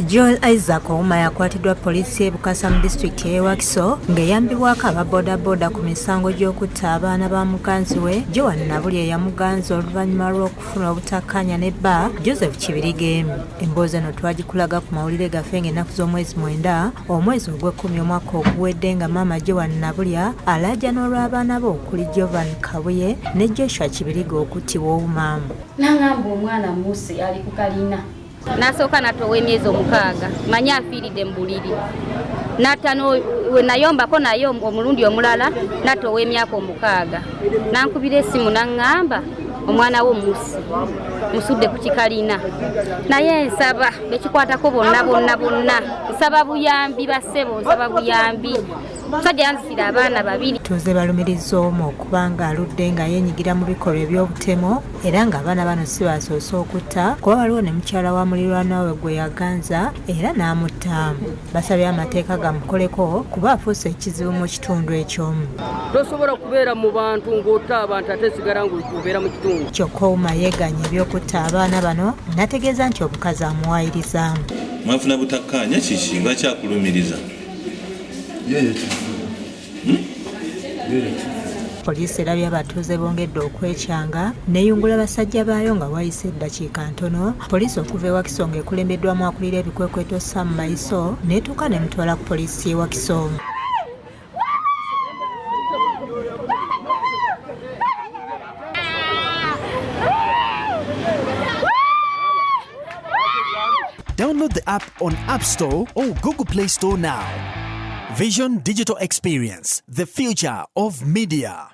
Joel Isaac Ouma yakwatiddwa poliisi e Bukasa mu disitulikiti y'e Wakiso ng'eyambibwako aba bodaboda ku misango gy'okutta abaana ba muganzi we Joan Nabulya yamuganza oluvannyuma lw'okufuna obutakkaanya ne bba Joseph Kibirigeemu. Emboozi eno twagikulaga ku mawulire gaffe ng'ennaku z'omwezi 9 omwezi ogw'ekkumi omwaka oguwedde nga maama Joan Nabulya alaajana olw'abaana be okuli Jovan Kabuye ne Joshua Kibirige okuttibwa obumaamu. Nangamba omwana Muse ali ku kalina. Nasooka natowa emyezi 6 manya afiiridde mu buliri. Natano we nayombako naye omulundi omulala natowa emyaka 6. Nankubira essimu naŋŋamba omwana wo Muse musudde ku kikalina. Naye nsaba bekikwatako bonna. Nsaba buyambi bassebo, nsaba buyambi. Musajja yanzisira abaana 2. Tuze balumiriza omu okuba nga aludde nga yeenyigira mu bikolwa eby'obutemu era ng'abaana bano si basoose okutta kuba waliwo ne mukyala wa muliraanwa we gwe yaganza era n'amuttaamu. Basabye amateeka gamukoleko kuba afuuse ekizibu mu kitundu ekyomu. Tosobola kubeera mu bantu ng'otta abantu ate sigala ng'obeera mu kitundu. Kyokka Ouma yeeganye eby'okutta abaana bano nategeeza nti obukazi amuwaayirizaamu. Mwafuna butakkaanya kiki nga kyakulumiriza? Poliisi erabye abatuuze bongedde okwekyanga neyungula basajja baayo nga wayise eddakiika ntono. Poliisi okuva e Wakiso ng'ekulembeddwamu akulira ebikwekweto Sam Maiso n'etuuka ne mutwala ku poliisi y'e Wakiso. Download the app on App Store or Google Play Store now. Vision Digital Experience, the future of media.